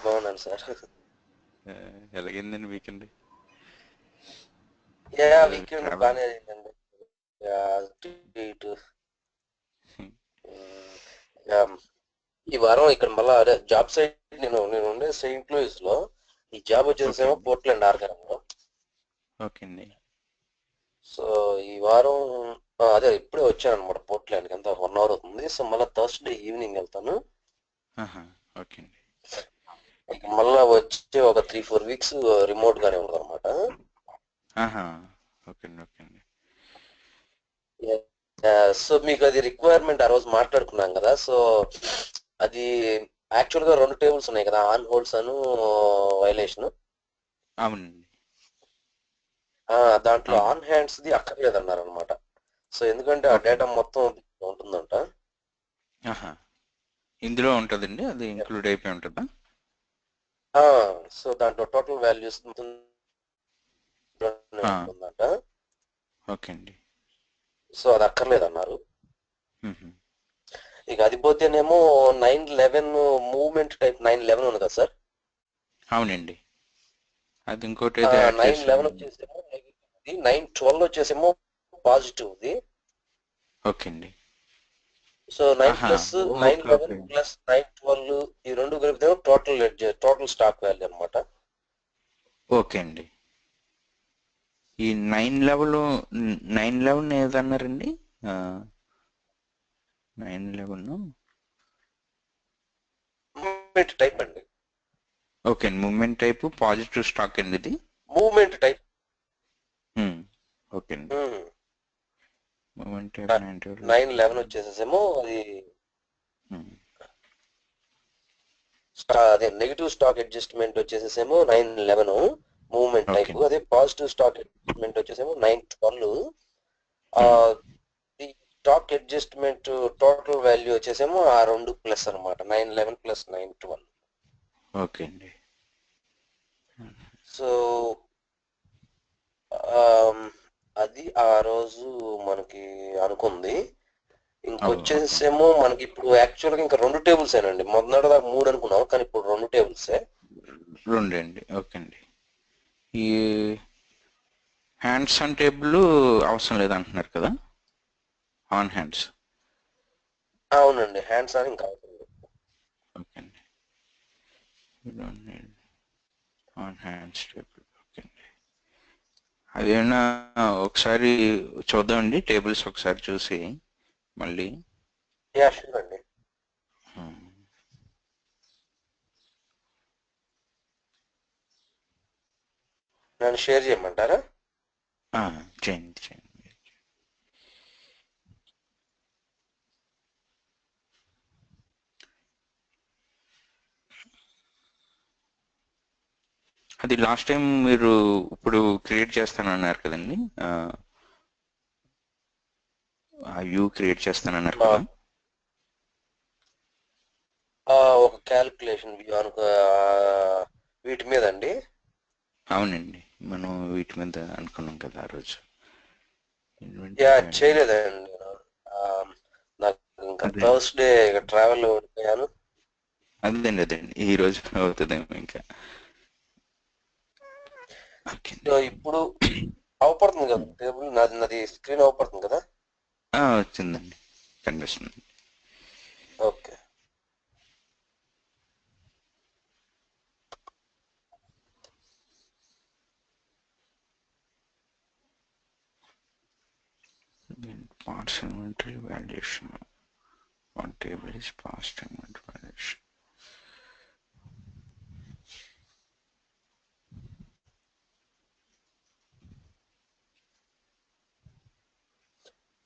బాగున్నాను sir. ఎలాగైందండి weekend? Weekend travel బాగానే అయిందండి. అటు ఇటు. యా, ఈ వారం ఇక్కడ మళ్ళా అదే జాబ్ సైట్ నేను ఉండే సెయింట్ లూయిస్ లో. ఈ జాబ్ ఓకే వచ్చేసేమో అండి. పోర్ట్లాండ్ ఆర్గాన్లో. ఓకే అండి. సో ఈ వారం అదే ఇప్పుడే వచ్చాను అనమాట పోర్ట్లాండ్కి. అంతా 1 అవర్ అవుతుంది. సో మళ్ళీ థర్స్డే ఈవినింగ్ వెళ్తాను. ఆహా, ఓకే అండి. ఇక మళ్ళా వచ్చి ఒక 3-4 వీక్స్ రిమోట్ గానే ఉంటుంది అనమాట. ఆహా, ఓకే అండి. ఓకే అండి. సో మీకు అది రిక్వైర్మెంట్ ఆ రోజు మాట్లాడుకున్నాం కదా. సో అది యాక్చువల్ గా 2 టేబుల్స్ ఉన్నాయి కదా, ఆన్ హోల్డ్స్ అను వైలేషన్. అవునండి. దాంట్లో అవును. ఆన్ హ్యాండ్స్ ది అక్కర్లేదన్నారు అనమాట. సో ఎందుకంటే ఆ ఓకే డేటా అండి. మొత్తం ఉంటుందంట. ఆహా, ఇందులో ఉంటుందండి, అది ఇంక్లూడ్ అయిపోయి ఉంటుందా? సో దాంట్లో టోటల్ వాల్యూస్ ఆ, ఉంటుందంట. ఓకే అండి. సో అది అక్కర్లేదన్నారు. మ్మ్. ఇక అది పోతేనేమో 911 మూవ్మెంట్ టైప్ 911 ఉంది కదా సార్. అవునండి, అది ఇంకోటి ఏదో యాడ్ 911 చేశాను. వచ్చేసేమో నెగిటివ్, 912 వచ్చేసేమో పాజిటివ్. ఓకే అండి. సో 9 ఆహా, ప్లస్ ఓకే 911 ఓకే. ప్లస్ 912 ఈ రెండు కలిపితే టోటల్ స్టాక్ వాల్యూ అనమాట. ఓకే అండి. ఈ 911 ఏదన్నారండి? 911. మూవ్మెంట్ టైప్ అండి. ఓకే అండి, మూమెంట్ టైపు పాజిటివ్ స్టాక్ అండి ఇది. Movement type. ఓకే అండి. మూమెంట్ టైప్ 911 వచ్చేసేమో అది అదే నెగిటివ్ స్టాక్ అడ్జస్ట్మెంట్ వచ్చేసేమో 911 మూవ్మెంట్ ఓకే టైప్. అండి. అదే పాజిటివ్ స్టాక్ అడ్జస్ట్మెంట్ వచ్చేసేమో 912. The stock adjustment total value వచ్చేసేమో ఆ రెండు ప్లస్ అనమాట, 911 ప్లస్ 912. ఓకే అండి. సో అది ఆ రోజు మనకి అనుకుంది. ఓకే. ఇంకొచ్చేసేమో మనకి ఇప్పుడు యాక్చువల్ గా ఇంకా 2 టేబుల్స్ ఏనండి. మొదటి 3 అనుకున్నాం, కానీ ఇప్పుడు 2 టేబుల్సే. రెండండి. ఓకే అండి. ఈ హ్యాండ్స్ ఆన్ టేబుల్ అవసరం లేదంటున్నారు కదా, ఆన్ హ్యాండ్స్. అవునండి, హ్యాండ్స్ అని ఇంకా అవసరం లేదు. ఓకే అండి. On hands table. ఓకే అండి. అదేనా ఒకసారి చూద్దామండి, టేబుల్స్ ఒకసారి చూసి మళ్ళీ. షూర్ అండి. నన్ను షేర్ చేయమంటారా? చేయండి చేయండి. అది లాస్ట్ టైం మీరు ఇప్పుడు క్రియేట్ చేస్తానన్నారు కదండి, ఆ వ్యూ క్రియేట్ చేస్తానన్నారు కదా. ఒక క్యాల్కులేషన్ వ్యూ అనుకో, వీటి మీద అండి. అవునండి, మనం వీటి మీద అనుకున్నాం కదా ఆ రోజు. చేయలేదండి నేను. నాకు ఇంకా అదే థర్స్డే ట్రావెల్ ఉండిపోయాను. అదేండి ఈ రోజు అవుతుందేమో ఇంకా. ఓకే అండి. సో ఇప్పుడు అవపడుతుంది కదా టేబుల్, నాది స్క్రీన్ అవపడుతుంది కదా. వచ్చిందండి, కనిపిస్తుంది. Okay. Parts inventory validation. One table is past inventory validation.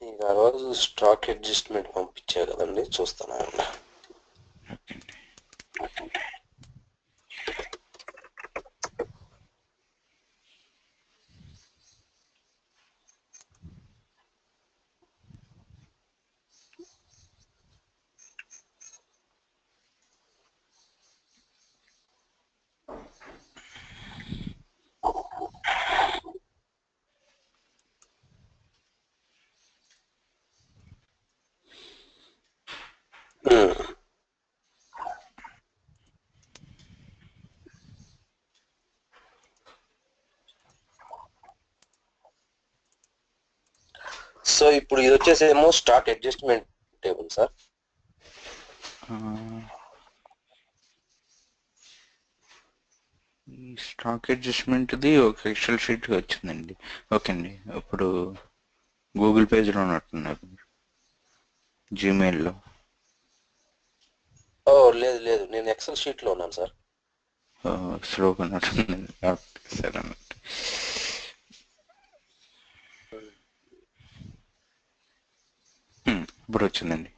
ఇక ఆ రోజు స్టాక్ అడ్జస్ట్మెంట్ పంపించా కదండి, చూస్తాను. ఓకే అండి. సో ఇప్పుడు ఇది వచ్చేసి ఏమో స్టాక్ అడ్జస్ట్మెంట్ టేబుల్ సార్. ఈ స్టాక్ అడ్జస్ట్మెంట్ది ఒక ఎక్సెల్ షీట్ వచ్చిందండి. ఓకే అండి, ఇప్పుడు గూగుల్ పేజ్లో ఉన్నట్టున్నారు, జీమెయిల్లో. ఓ లేదు లేదు, నేను ఎక్సెల్ షీట్ లో ఉన్నాను సార్. స్లోగా ఉన్నట్టుందండి. సరే అన్నట్టు. ఇప్పుడు వచ్చిందండి,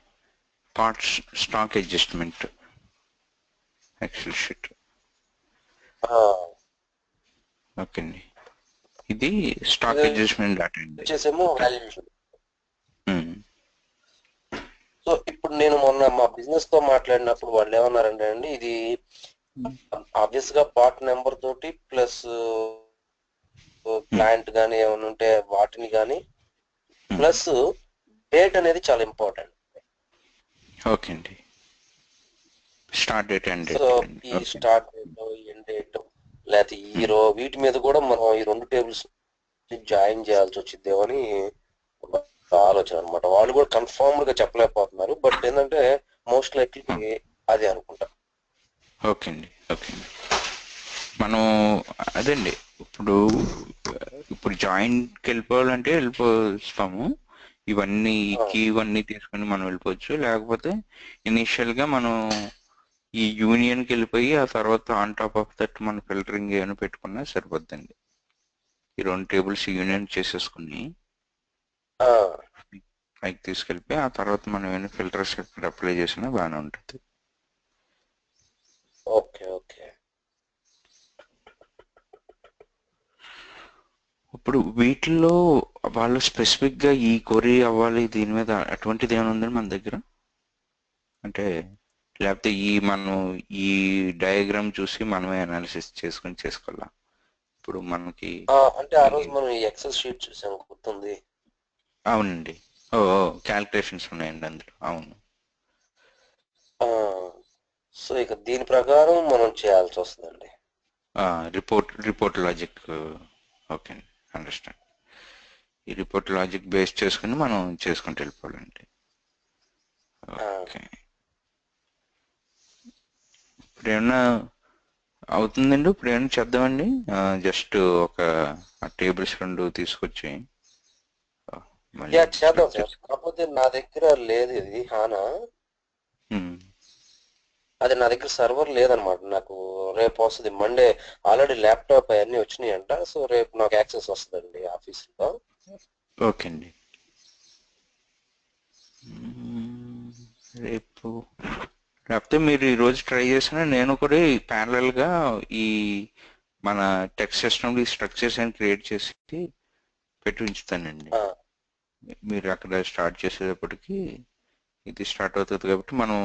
parts stock adjustment excel sheet. Okay అండి, ఇది స్టాక్ అడ్జస్ట్మెంట్ డేటా అండి. వచ్చేసేమో వాల్యుయేషన్. సో ఇప్పుడు నేను మొన్న మా బిజినెస్ తో మాట్లాడినప్పుడు వాళ్ళు ఏమన్నారంటే అండి, ఇది ఆబ్వియస్ గా పార్ట్ నెంబర్ తోటి ప్లస్ క్లయింట్ గానీ ఏమైనా ఉంటే వాటిని గానీ ప్లస్ డేట్ అనేది చాలా ఇంపార్టెంట్. ఓకే అండి, స్టార్ట్ డేట్ అండ్ సో ఈ స్టార్ట్ డేట్, ఎండ్ డేట్, లేకపోతే ఈరో వీటి మీద కూడా మనం ఈ రెండు టేబుల్స్ జాయిన్ చేయాల్సి వచ్చిద్దేమో అని ఆలోచన అనమాట. వాళ్ళు కూడా కన్ఫర్మ్ గా చెప్పలేకపోతున్నారు, బట్ ఏంటంటే మోస్ట్ లైక్లీ అది అనుకుంటా. ఓకే అండి, ఓకే అండి. మనం అదండి, ఇప్పుడు జాయింట్కి వెళ్ళిపోవాలంటే వెళ్ళిపోతాము. ఇవన్నీ ఇవన్నీ తీసుకుని మనం వెళ్ళిపోవచ్చు. లేకపోతే ఇనిషియల్గా మనం ఈ యూనియన్కి వెళ్ళిపోయి ఆ తర్వాత ఆన్ టాప్ ఆఫ్ దట్ మన ఫిల్టరింగ్ ఏమైనా పెట్టుకున్నా సరిపోద్దండి. ఈ రెండు టేబుల్స్ యూనియన్ చేసేసుకుని పైకి తీసుకెళ్ళిపోయి ఆ తర్వాత మనం ఏమైనా ఫిల్టర్స్ అప్లై చేసినా బాగానే ఉంటుంది. Okay okay. ఇప్పుడు వీటిల్లో వాళ్ళు స్పెసిఫిక్ గా ఈ కొరీ అవ్వాలి దీని మీద అటువంటిది ఏమైనా ఉందని మన దగ్గర, అంటే లేకపోతే మనం ఈ డయాగ్రామ్ చూసి మనమే అనాలిసిస్ చేసుకోవాలా? ఇప్పుడు మనకి అంటే ఆ రోజు మనం ఈ ఎక్సెల్ షీట్ చూసాం, గుర్తుంది? అవునండి. క్యాల్కులేషన్స్ ఉన్నాయండి అందులో. అవును. సో ఇక దీని ప్రకారం మనం చేయాల్సి వస్తుందండి. Report logic. ఓకే అండి, అండర్స్టాండ్. ఈ రిపోర్ట్ లాజిక్ బేస్ చేసుకుని మనం చేసుకుంటూ వెళ్ళిపోవాలండి. ఓకే, ఇప్పుడు ఏమన్నా అవుతుందండి, ఇప్పుడు ఏమైనా చేద్దామండి. జస్ట్ ఒక టేబుల్స్ రెండు తీసుకొచ్చి చేద్దాం సార్. కాకపోతే నా దగ్గర లేదు ఇది హానా, అది నా దగ్గర సర్వర్ లేదనమాట. నాకు రేపు వస్తుంది, మండే. ఆల్రెడీ ల్యాప్టాప్ అవన్నీ వచ్చినాయి అంట. సో రేపు నాకు యాక్సెస్ వస్తుందండి ఆఫీస్లో. ఓకే అండి, రేపు లేకపోతే మీరు ఈరోజు ట్రై చేసినా నేను కూడా ప్యారలల్గా ఈ మన టెక్స్ట్ సిస్టమ్ స్ట్రక్చర్స్ అని క్రియేట్ చేసి పెట్టి ఉంచుతానండి. మీరు అక్కడ స్టార్ట్ చేసేటప్పటికి ఇది స్టార్ట్ అవుతుంది కాబట్టి మనం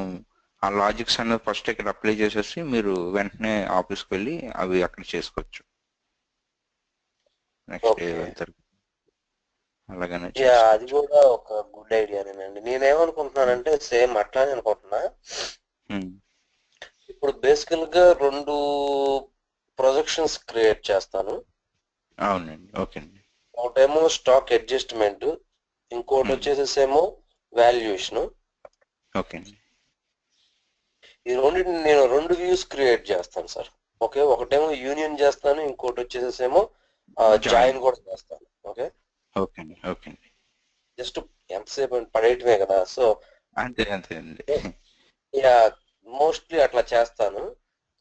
ఆ లాజిక్స్ అనేది ఫస్ట్ ఇక్కడ అప్లై చేసేసి మీరు వెంటనే ఆఫీస్కి వెళ్ళి అవి అక్కడ చేసుకోవచ్చు. నెక్స్ట్ డే వెళ్తారు అలాగనే. అది కూడా ఒక గుడ్ ఐడియానేనండి. నేనేమనుకుంటున్నానంటే సేమ్ అట్లానే అనుకుంటున్నా. ఇప్పుడు బేసికల్ గా రెండు ప్రొజెక్షన్స్ క్రియేట్ చేస్తాను. అవునండి, ఓకే అండి. ఒకటేమో స్టాక్ అడ్జస్ట్మెంట్, ఇంకోటి వచ్చేసేమో వాల్యుయేషన్. ఓకే అండి, ఈ రెండింటిని నేను రెండు వ్యూస్ క్రియేట్ చేస్తాను సార్. ఓకే, ఒకటేమో యూనియన్ చేస్తాను, ఇంకోటి వచ్చేసేమో జాయిన్ కూడా చేస్తాను. ఓకే ఓకే అండి, ఓకే అండి. జస్ట్ ఎంతసేపు పడేయటమే కదా. సో అంతే అంతే అండి. మోస్ట్లీ అట్లా చేస్తాను.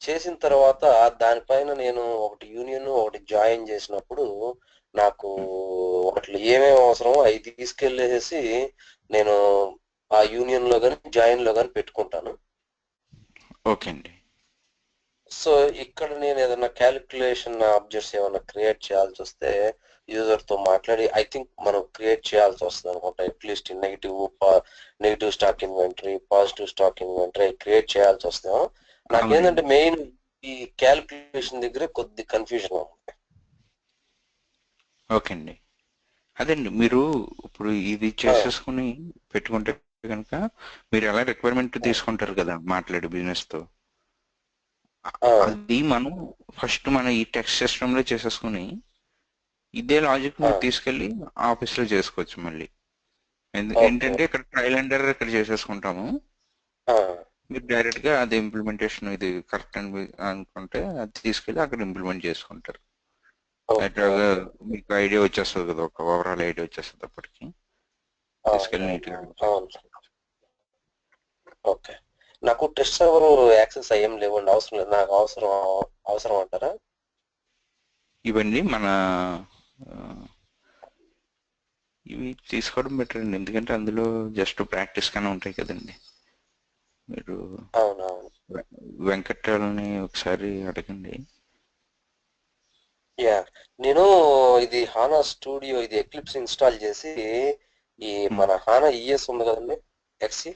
చేసిన తర్వాత దానిపైన నేను ఒకటి యూనియన్ ఒకటి జాయిన్ చేసినప్పుడు నాకు వాటిలో ఏమేమి అవసరమో అవి తీసుకెళ్ళేసి నేను ఆ యూనియన్ లో కానీ జాయిన్ లో కానీ పెట్టుకుంటాను. ఓకే అండి. సో ఇక్కడ నేను ఏదైనా క్యాలిక్యులేషన్ ఆబ్జెక్ట్స్ ఏమైనా క్రియేట్ చేయాల్సి వస్తే యూజర్ తో మాట్లాడి ఐ థింక్ మనం క్రియేట్ చేయాల్సి వస్తుంది అనుకుంటా. At least negative stock inventory, positive stock inventory create చేయాల్సి వస్తాం. నాకేంటంటే మెయిన్ ఈ క్యాలిక్యులేషన్ దగ్గర కొద్ది కన్ఫ్యూజన్ ఉంది. ఓకే అండి, అదండి. మీరు ఇప్పుడు ఇది చేసేసుకుని పెట్టుకుంటే కనుక మీరు ఎలా రిక్వైర్మెంట్ తీసుకుంటారు కదా మాట్లాడి బిజినెస్ తో, అది మనం ఫస్ట్ మన ఈ టెక్స్ట్ సిస్టమ్ లో చేసేసుకుని ఇదే లాజిక్ మీరు తీసుకెళ్ళి ఆఫీస్ లో చేసుకోవచ్చు మళ్ళీ. ఓకే. ఏంటంటే ఇక్కడ ట్రయల్ అండ్ ఎర్రర్ ఇక్కడ చేసేసుకుంటాము. ఆ, మీరు డైరెక్ట్ గా అది ఇంప్లిమెంటేషన్ ఇది కరెక్ట్ అని అనుకుంటే అది తీసుకెళ్ళి అక్కడ ఇంప్లిమెంట్ చేసుకుంటారు. ఓకే, అట్లాగా ఓకే. మీకు ఐడియా వచ్చేస్తుంది కదా, ఒక ఓవరాల్ ఐడియా వచ్చేస్తుంది అప్పటికి. తీసుకెళ్ళి నీట్ గా అవును. ఓకే. నాకు టెస్ట్ సర్వర్ యాక్సెస్ అయ్యేం లేవండి, అవసరం లేదు. నాకు అవసరం అంటారా? ఇవన్నీ మన ఆ, ఇవి తీసుకోవడం బెటర్ అండి, ఎందుకంటే అందులో జస్ట్ ప్రాక్టీస్ గానే ఉంటాయి కదండి. మీరు అవునవును. వెంకట్రాలని ఒకసారి అడగండి. యా, నేను ఇది హానా స్టూడియో, ఇది ఎక్లిప్స్ ఇన్స్టాల్ చేసి ఈ మన హానా ఈఎస్ ఉంది కదండి, ఎక్సీ,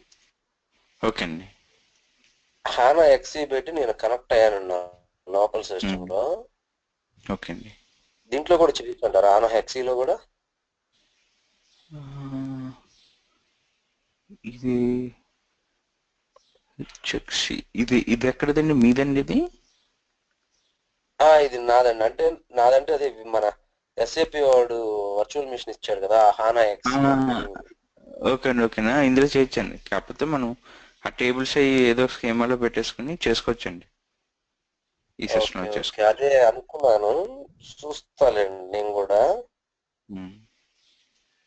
ఓకే అండి. హానా ఎక్సీ పెట్టి నేను కనెక్ట్ అయ్యాను లోకల్ సిస్టమ్ లో. ఓకే అండి. దీంట్లో కూడా చేయొచ్చంటారా, హానా ఎక్సీలో కూడా? ఆ, ఇది ఇది ఇది ఎక్కడదండి, మీదండి ఇది? ఇది నాదండి. నాదంటే అది మన ఎస్ఏపి వాడు వర్చువల్ మిషన్ ఇచ్చాడు కదా, హానా ఎక్సీ అని. ఓకే అండి, ఓకేనా, ఇందులో చేయొచ్చండి. కాకపోతే మనం ఆ టేబుల్స్ అవి ఏదో స్కీమాలో పెట్టేసుకుని చేసుకోవచ్చండి, ఈ ఓకే, సిస్టంలో ఓకే. చేసుకోవచ్చు. అదే అనుకున్నాను, చూస్తాలేండి నేను కూడా.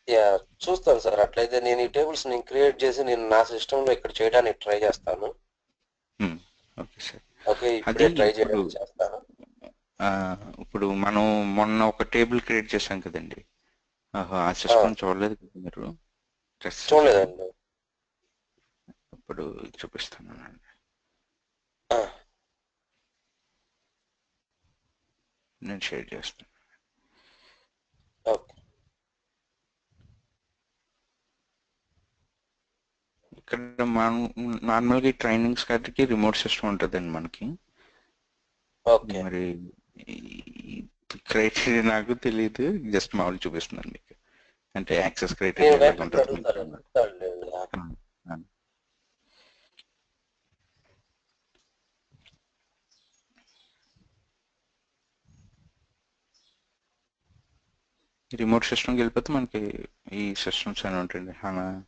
యా, చూస్తాను సార్. అట్లయితే నేను ఈ టేబుల్స్ నేను క్రియేట్ చేసి నేను నా సిస్టంలో ఇక్కడ చేయడానికి ట్రై చేస్తాను. Okay sir. ఓకే, అది ఇప్పుడే ట్రై ఇప్పుడు చేయడానికి చేస్తాను. ఆ, ఇప్పుడు మనం మొన్న ఒక టేబుల్ క్రియేట్ చేశాం కదండి. ఆ ఆ, సిస్టమ్ చూడలేదు కదా మీరు, టెస్ట్ సిస్టమ్. చూడలేదండి. ఇప్పుడు చూపిస్తాను, ఆ, నేను షేర్ చేస్తాను. ఓకే, ఇక్కడ మనం నార్మల్గా ఈ ట్రైనింగ్స్ కాబట్టి రిమోట్ సిస్టమ్ ఉంటుందండి మనకి. ఓకే. మరి క్రైటీరియా నాకు తెలియదు, జస్ట్ మామూలు చూపిస్తున్నాను మీకు. అంటే యాక్సెస్ నేను క్రైటీరియా ఎలాగ వెంటనే ఉంటుంది మీకు అడుగుతాను, అన్నమాట. చెప్తాడులేండి. ఆ, ఆ. రిమోట్ సిస్టమ్కి వెళ్ళిపోతే మనకి ఈ సిస్టమ్స్ అని ఉంటాయండి, హనా, ఆ,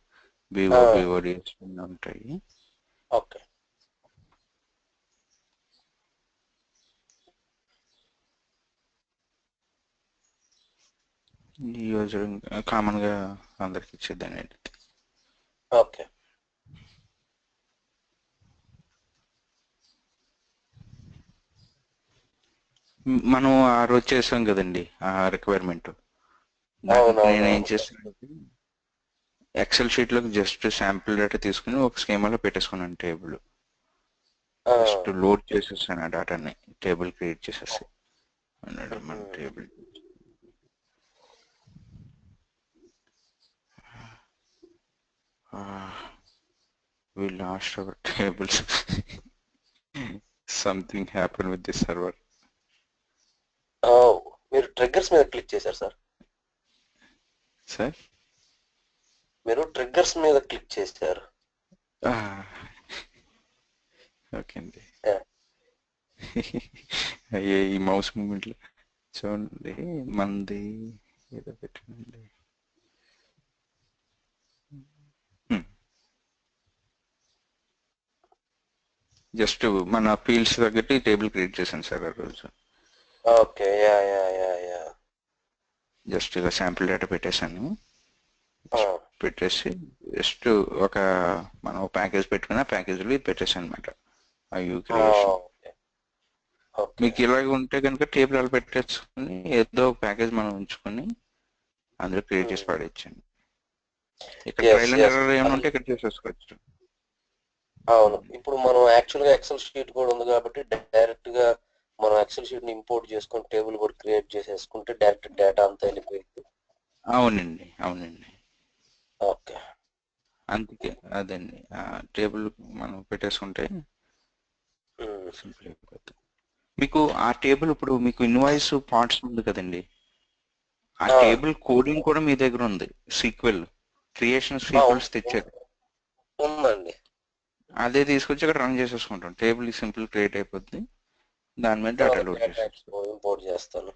వివో, వివోడిఎస్ అన్నీ ఉంటాయి. ఓకే. ఈ యూజర్ కామన్గా అందరికి ఇచ్చేద్దాన్ని. ఓకే. మనం ఆ రోజు చేసాం కదండి ఆ రిక్వైర్మెంట్, దానికి నేను ఏం అవునవునవును. చేస్తానంటే ఎక్సెల్ షీట్లోకి జస్ట్ శాంపిల్ డేటా తీసుకుని ఒక స్కీమాలో పెట్టేసుకున్నాను టేబుల్. ఆ, జస్ట్ లోడ్ చేసేసాను ఆ డేటాని, టేబుల్ క్రియేట్ చేసేసి అన్నాడు మన మ్మ్. Table. We lost our tables. Something happened with the server. ఆ, మీరు ట్రిగ్గర్స్ మీద క్లిక్ చేశారు సార్. సార్ మీరు ట్రిగ్గర్స్ మీద క్లిక్ చేశారు. ఓకే అండి. యా. అయ్యే ఈ మౌస్ మూమెంట్లో చూడండి, మంది ఏదో పెట్టండి. జస్ట్ మన ఫీల్డ్స్ తగ్గట్టు టేబుల్ క్రియేట్ చేశాను సార్ ఆ రోజు. Okay, yeah yeah yeah yeah. Just ఇలా శాంపిల్ డేటా పెట్టేశాను. ఆ, పెట్టేసి జస్ట్ ఒక మనం ప్యాకేజ్ పెట్టుకున్న ప్యాకేజీలో ఇది పెట్టేశాను అనమాట, ఐయూ ఆ, క్రియేషన్. Okay, okay. మీకు ఇలాగ ఉంటే కనుక టేబుల్ అలా పెట్టేసుకుని ఏదో ప్యాకేజ్ మనం ఉంచుకొని అందులో క్రియేట్ చేసి పడేయచ్చండి. ఇక్కడ ఎస్, ట్రయల్ అండ్ ఎస్. ఎర్రర్ ఏమైనా అది ఉంటే ఇక్కడ చేసేసుకోవచ్చు. అవును. ఇప్పుడు మనం యాక్చువల్ గా ఎక్సెల్ షీట్ కూడా ఉంది కాబట్టి డైరెక్ట్ గా మనం ఎక్సెల్ షీట్ ని ఇంపోర్ట్ చేసుకొని టేబుల్ కూడా క్రియేట్ చేసేసుకుంటే డైరెక్ట్ డేటా అంతా వెళ్ళిపోయింది. అవునండి, అవునండి. ఓకే. అందుకే అదండి, ఆ టేబుల్ మనం పెట్టేసుకుంటే మ్మ్. సింపుల్ అయిపోతుంది. మీకు ఆ టేబుల్ ఇప్పుడు మీకు ఇన్వాయిస్ పార్ట్స్ ఉంది కదండి, ఆ ఆ, టేబుల్ కోడింగ్ కూడా మీ దగ్గర ఉంది, సీక్వెల్ క్రియేషన్ సీక్వెల్స్ తెచ్చారు. ఉందండి. అదే తీసుకొచ్చి ఇక్కడ రన్ చేసేసుకుంటాం, టేబుల్ సింపుల్ క్రియేట్ అయిపోద్ది, దాని మీద డేటా లోడ్ డేటా చేసేస్తాం. ఇంపోర్ట్ చేస్తాను.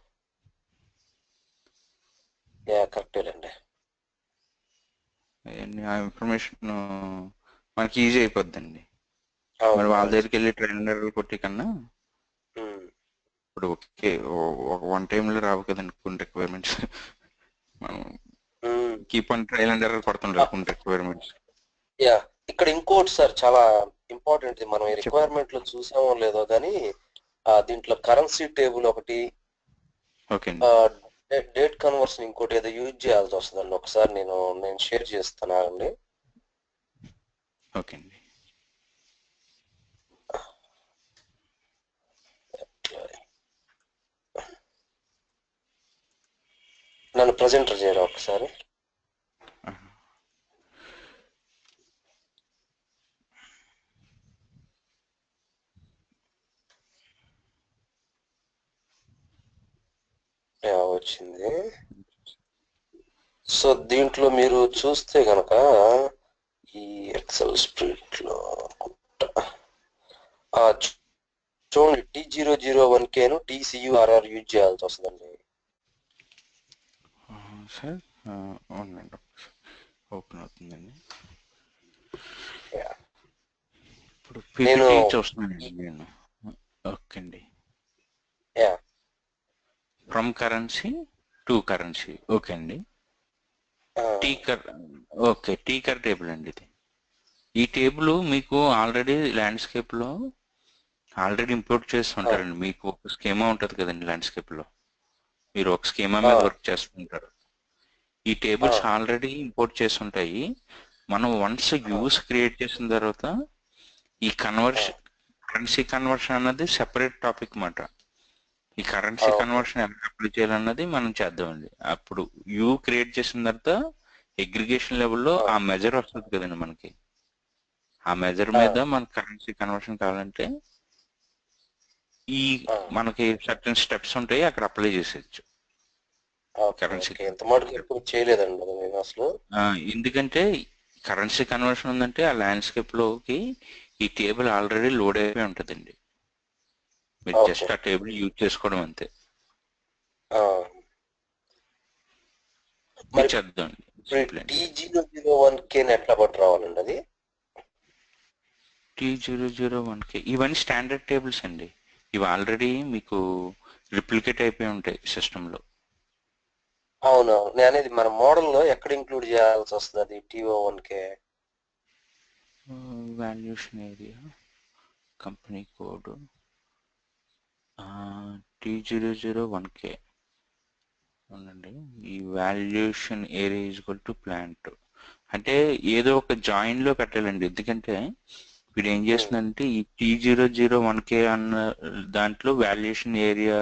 యా, కరెక్టేనండి. ఆ ఇన్ఫర్మేషన్ మనకి ఈజీ అయిపోద్దండి. అవును మరి వాళ్ళ అవును దగ్గరికి వెళ్ళి ట్రైలర్ కొట్టి కన్నా ఉమ్, ఇప్పుడు ఓకే ఒక వన్ టైంలో రావు కదండి కొన్ని రిక్వైర్మెంట్స్. మనం um. Keep on trial and error ఆ, కొడుతుంటారు కొన్ని రిక్వైర్మెంట్స్. యా ఇక్కడ ఇంకోటి సార్ చాలా ఇంపార్టెంట్, మనం ఈ చెప్పండి. రిక్వైర్మెంట్ లో చూసామో లేదో కానీ దీంట్లో కరెన్సీ టేబుల్ ఒకటి, ఓకే అండి. డేట్ కన్వర్షన్ ఇంకోటి ఏదో యూజ్ చేయాల్సి వస్తుందండి. ఒకసారి నేను షేర్ చేస్తాను అండి. ఓకే అండి. నన్ను ప్రజెంటర్ చేయరా ఒకసారి. ఆహా. యా, వచ్చింది. సో దీంట్లో మీరు చూస్తే గనక ఈ ఎక్సెల్ స్ప్రెడ్ లో ఆ, చూడండి T001K TCURR యూజ్ చేయాల్సి వస్తుందండి. సార్ అవునండి, ఓపెన్ అవుతుందండి. యా. ఇప్పుడు నేను పీపీటీ చూస్తున్నానండి నేను. ఓకే అండి. Yeah from currency to currency. Okay అండి. ఆ, టీకర్. ఓకే, టీకర్ టేబుల్ అండి ఇది. ఈ టేబుల్ మీకు ఆల్రెడీ ల్యాండ్స్కేప్లో ఆల్రెడీ ఇంపోర్ట్ ఆ, చేస్తుంటారండి. మీకు ఒక స్కీమా ఉంటుంది కదండి ల్యాండ్స్కేప్లో, మీరు ఒక స్కీమా ఆ, మీద వర్క్ చేస్తుంటారు. ఈ ఆ, టేబుల్స్ ఆల్రెడీ ఇంపోర్ట్ చేసి ఉంటాయి. మనం వన్స్ ఆ, వ్యూస్ క్రియేట్ చేసిన తర్వాత ఈ ఆ, కరెన్సీ కన్వర్షన్ అన్నది సెపరేట్ టాపిక్ మాట. ఈ కరెన్సీ ఓకే. కన్వర్షన్ ఎలా అప్లై చేయాలన్నది మనం చేద్దామండి. అప్పుడు వ్యూ క్రియేట్ చేసిన తర్వాత అగ్రిగేషన్ లెవెల్లో ఆ, ఆ మెజర్ వస్తుంది కదండి మనకి. ఆ మెజర్ ఆ, మీద మనకి కరెన్సీ కన్వర్షన్ కావాలంటే ఈ ఆ, మనకి సర్టన్ స్టెప్స్ ఉంటాయి, అక్కడ అప్లై చేసేయచ్చు ఓకే కరెన్సీ ఓకే. ఇంత మటుకు కన్వర్షన్. ఎప్పుడు చేయలేదండి అది నేను అసలు. ఎందుకంటే కరెన్సీ కన్వర్షన్ ఉందంటే ఆ ల్యాండ్స్కేప్ లోకి ఈ టేబుల్ ఆల్రెడీ లోడ్ అయిపోయి ఉంటుందండి. మీరు ఓకే. జస్ట్ ఆ టేబుల్ యూజ్ చేసుకోవడం అంతే. ఆ, ఇది మరి చేద్దాం, ఇప్పుడు సింపుల్ అండి. T001K ఎట్లా పట్టు రావాలండి అది? T001K ఇవన్నీ స్టాండర్డ్ టేబుల్స్ అండి. ఇవి ఆల్రెడీ మీకు రిప్లికేట్ అయిపోయి ఉంటాయి సిస్టంలో. అవునవును, నేను అనేది మన మోడల్లో ఎక్కడ ఇంక్లూడ్ చేయాల్సి వస్తుంది అది T01K? Valuation area, company code, T001K అవునండి. ఈ valuation area is equal to plant అంటే ఏదో ఒక జాయిన్ లో పెట్టాలండి. ఎందుకంటే వీడు ఏం ఉమ్, చేస్తుందంటే ఈ T001K అన్న దాంట్లో వాల్యుయేషన్ ఏరియా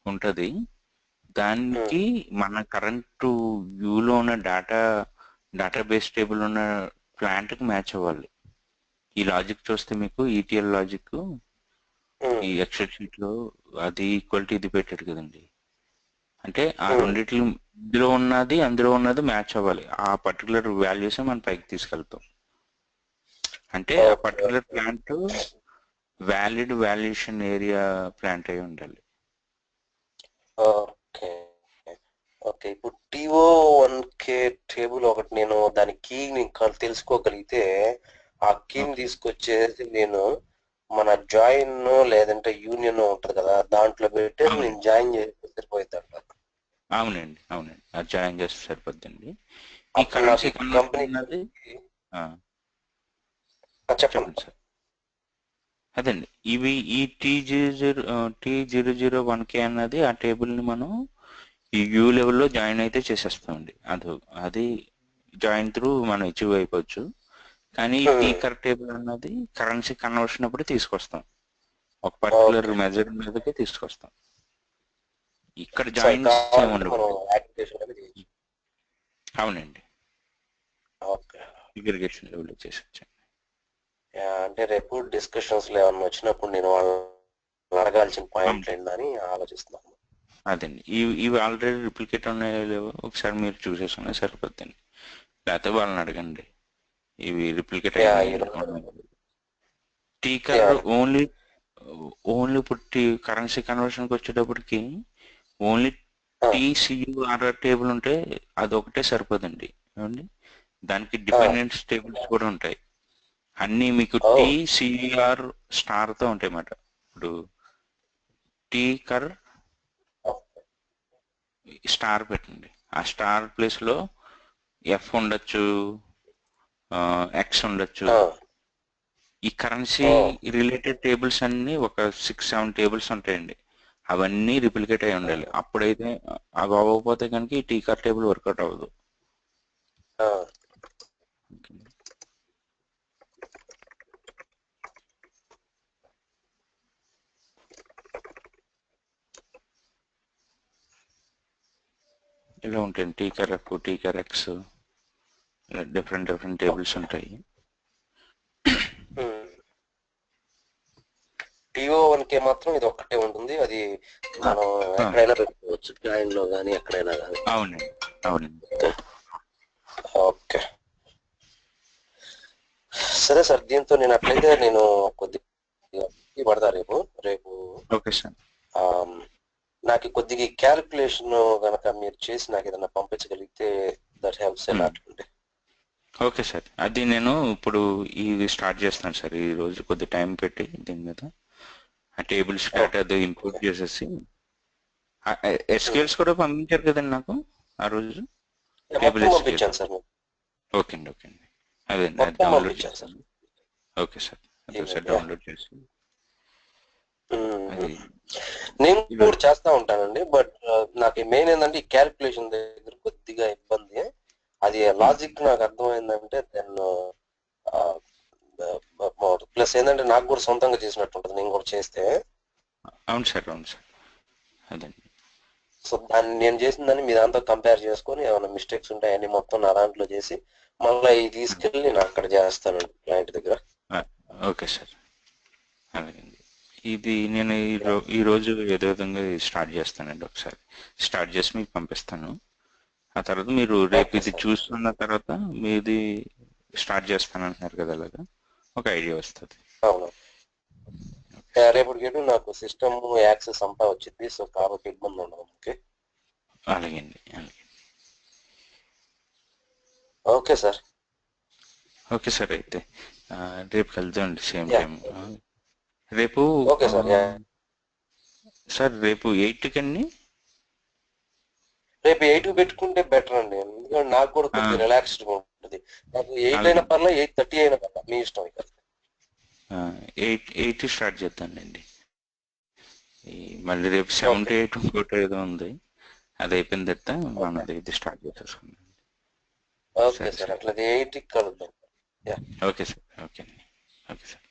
ఉంటది. ఉమ్, దానికి మన కరెంట్ వ్యూలో ఉన్న డేటాబేస్ టేబుల్ ఉన్న ప్లాంట్ కి మ్యాచ్ అవ్వాలి. ఈ లాజిక్ చూస్తే మీకు ఈటీఎల్ లాజిక్ ఉమ్, ఈ ఎక్సెల్ షీట్ లో అది ఈక్వల్ టు ఇది పెట్టాడు కదండి. అంటే ఆ ఉమ్. రెండిట్లో ఇందులో ఉన్నది అందులో ఉన్నది మ్యాచ్ అవ్వాలి. ఆ పర్టికులర్ వాల్యూస్ మనం పైకి తీసుకెళ్తాం. అంటే ఆ okay particular okay plant valid valuation area plant అయి ఉండాలి. Okay okay. ఇప్పుడు T01K టేబుల్ ఒకటి నేను దాని కీ తెలుసుకోగలిగితే ఆ కీని ఓకే. తీసుకొచ్చేసి నేను మన జాయిన్ లేదంటే యూనియన్ ఉంటది కదా దాంట్లో పెట్టేసి నేను అవునండి, జాయిన్ చేస్తే సరిపోయింది అంట. అవునండి అది జాయిన్ చేస్తే సరిపోద్దండి. ఈ అప్పుడు నాకు కరెన్సీ ఈ కన్వర్షన్ కంపెనీ అన్నది ఆ, చెప్పండి. చెప్పండి సార్. అదండి, ఇవి ఈ T001K అన్నది ఆ టేబుల్ ని మనం ఈ వ్యూ లెవెల్లో జాయిన్ అయితే చేసేస్తామండి. అది జాయిన్ త్రూ మనం అచీవ్ అయిపోవచ్చు. కానీ టీ ఉమ్, కర్ టేబుల్ అన్నది కరెన్సీ కన్వర్షన్ అప్పుడు తీసుకొస్తాం, ఒక పర్టికులర్ ఓకే. మెజర్ మీదకి తీసుకొస్తాం. ఇక్కడ సరే, జాయిన్స్ ఏమి కావాలంటే మనం ఉండవండి. యాక్టివేషన్ అనేది చేయొచ్చు. అవునండి, ఓకే. అగ్రిగేషన్ లెవెల్ చేసొచ్చు. యా, అంటే రేపు డిస్కషన్స్ లో ఏమన్నా వచ్చినప్పుడు నేను వాళ్ళని అడగాల్సిన పాయింట్లు అవును, ఏంటని ఆలోచిస్తున్నాను. అదండి. ఇవి ఆల్రెడీ రిప్లికేట్ ఉన్నాయో లేవో ఒకసారి మీరు చూసేసుకున్నా సరిపోద్దండి. లేకపోతే వాళ్ళని అడగండి ఇవి రిప్లికేట్ యా అయినాయి ఈరోజు ఉన్నాయో. టీకర్ యా ఓన్లీ ఓన్లీ ఇప్పుడు కరెన్సీ కన్వర్షన్కి వచ్చేటప్పటికి ఓన్లీ ఆ, టీసీయూఆర్ఆర్ టేబుల్ ఉంటే అదొకటే సరిపోదండి. ఏమండి, దానికి డిపెండెన్స్ టేబుల్స్ కూడా ఉంటాయి. అన్నీ మీకు ఓ టీ సిఆర్ స్టార్తో ఉంటాయి అన్నమాట. ఇప్పుడు టీ కర్ స్టార్ పెట్టండి, ఆ స్టార్ ప్లేస్లో ఎఫ్ ఉండొచ్చు, ఎక్స్ ఉండొచ్చు. ఈ కరెన్సీ రిలేటెడ్ టేబుల్స్ అన్నీ ఒక 6-7 టేబుల్స్ ఉంటాయండి. అవన్నీ రిప్లికేట్ అయి ఉండాలి. అప్పుడైతే అవి అవ్వకపోతే కనుక ఈ టీ కర్ టేబుల్ వర్కౌట్ అవ్వదు. ఇలా ఉంటాయండి, టీ కర్ ఎఫ్, టీ కర్ ఎక్స్, ఇలా డిఫరెంట్ టేబుల్స్ ఉంటాయి. టీఓ1కే మాత్రం ఇది ఒక్కటే ఉంటుంది. అది మనం ఎక్కడైనా పెట్టుకోవచ్చు, జాయిన్ లో కానీ ఎక్కడైనా కానీ. అవునండి, అవునండి. ఓకే, సరే సార్. దీంతో నేను అట్లయితే నేను కొద్దిగా పడతా రేపు. Okay sir. నాకు కొద్దిగా క్యాలిక్యులేషన్ గనక మీరు చేసి నాకు ఏదైనా పంపించగలిగితే దట్ హెల్ప్స్ ఎ లాట్ అండి. ఓకే సార్, అది నేను ఇప్పుడు ఇది స్టార్ట్ చేస్తాను సార్. ఈ రోజు కొద్ది టైం పెట్టి దీని మీద ఆ టేబుల్స్ డేటా అది ఇంపోర్ట్ చేసేసి, ఎస్క్యూఎల్స్ కూడా పంపించారు కదండి నాకు ఆ రోజు. టేబుల్ మొత్తం ఎస్క్యూఎల్ పంపించాను సార్. ఓకే అండి. అదే అది మొత్తం డౌన్లోడ్ పంపించాను సార్. చేస్తాను. ఓకే సార్, అదే సార్ డౌన్లోడ్ చేసి అది నేను కూడా చేస్తా ఉంటానండి. బట్ నాకు మెయిన్ ఏంటంటే ఈ క్యాలిక్యులేషన్ దగ్గర కొద్దిగా ఇబ్బంది. అది లాజిక్ నాకు అర్థమైందంటే దెన్ ప్లస్ ఏంటంటే నాకు కూడా సొంతంగా చేసినట్టు ఉంటుంది నేను కూడా చేస్తే. అవును సార్, అవును సార్, అదండి. సో దాన్ని నేను చేసిన దాన్ని మీ దాంతో కంపేర్ చేసుకొని ఏమైనా మిస్టేక్స్ ఉంటాయి అన్ని మొత్తం నా దాంట్లో చేసి మళ్ళీ ఇది తీసుకెళ్ళి నేను అక్కడ చేస్తానండి క్లయింట్ దగ్గర. ఓకే సార్, అలాగే. ఇది నేను ఈ రోజు ఏదో విధంగా స్టార్ట్ చేస్తానండి. ఒకసారి స్టార్ట్ చేసి మీకు పంపిస్తాను. ఆ తర్వాత మీరు రేపు ఇది చూస్తున్న తర్వాత మీది స్టార్ట్ చేస్తానంటున్నారు కదా, అలాగా ఒక ఐడియా వస్తుంది. అవును, రేపటికి నాకు సిస్టమ్ యాక్సెస్ అంతా వచ్చింది. సో కాబట్టి ఇబ్బంది ఉండదు. ఓకే, అలాగే అండి, అలాగే. Okay sir. ఓకే సార్, అయితే రేపు కలుద్దామండి సేమ్ టైం. రేపు ఓకే సార్. సార్ రేపు 8కి అండి. రేపు 8 పెట్టుకుంటే బెటర్ అండి, ఎందుకంటే నాకు కూడా కొద్దిగా రిలాక్స్డ్ గా ఉంటుంది. నాకు 8 అయినా పర్లేదు, 8:30 అయినా పర్లేదు, మీ ఇష్టం. ఇక 8 స్టార్ట్ చేద్దాంలేండి. మళ్ళీ రేపు 7 to 8 ఇంకోటి ఏదో ఉంది, అది అయిపోయిన తర్వాత మనది ఇది స్టార్ట్ చేసేసుకుందాం. ఓకే సార్, అట్లా 8కి కలుద్దాం. ఓకే సార్, ఓకే అండి, okay sir.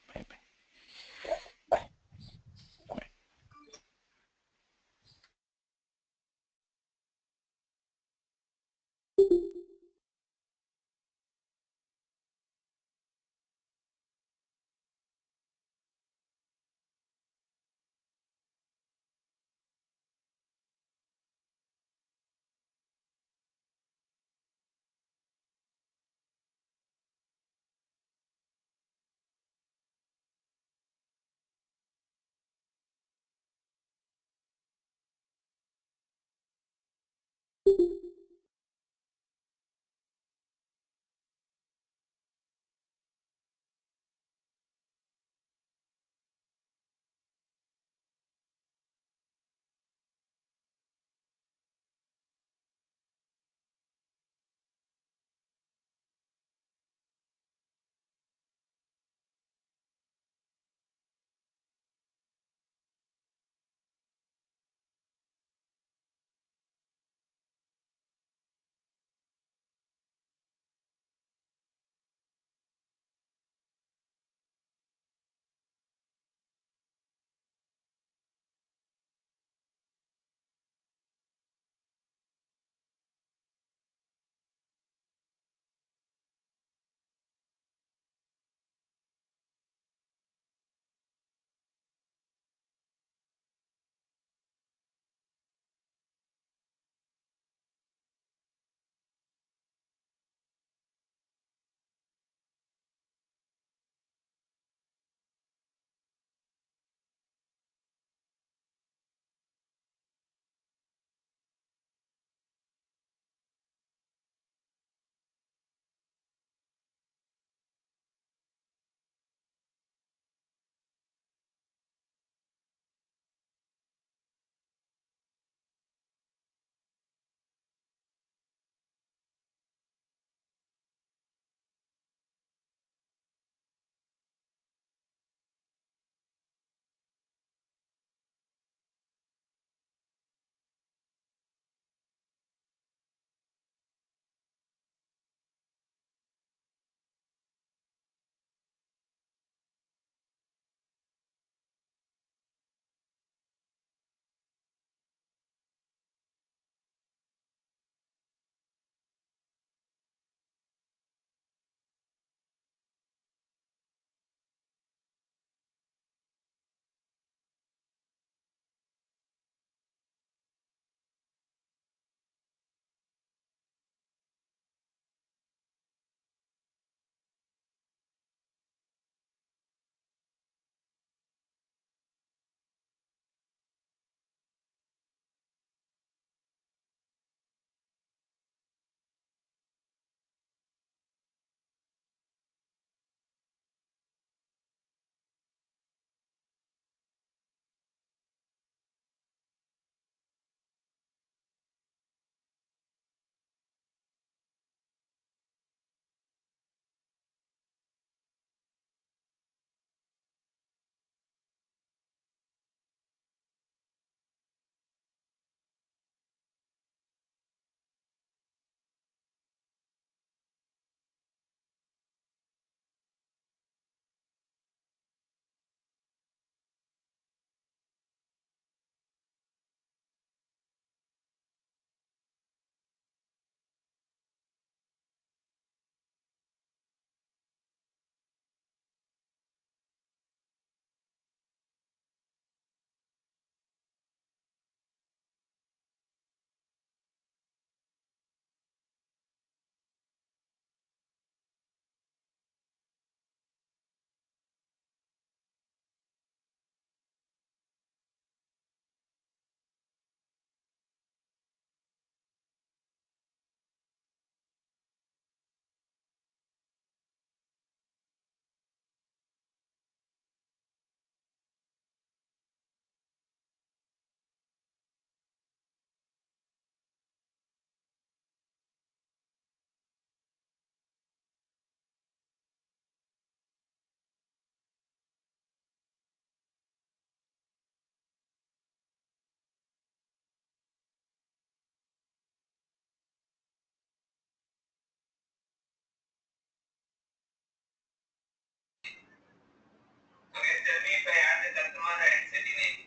Okay, tell me if I add the customer and city name.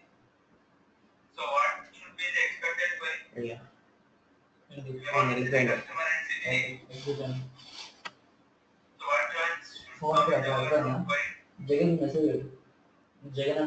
So what should be the expected query? Yeah. We want to see the customer and city name. So what joins should Phone come पे in the आता है overall ना query? Jagan message Jagan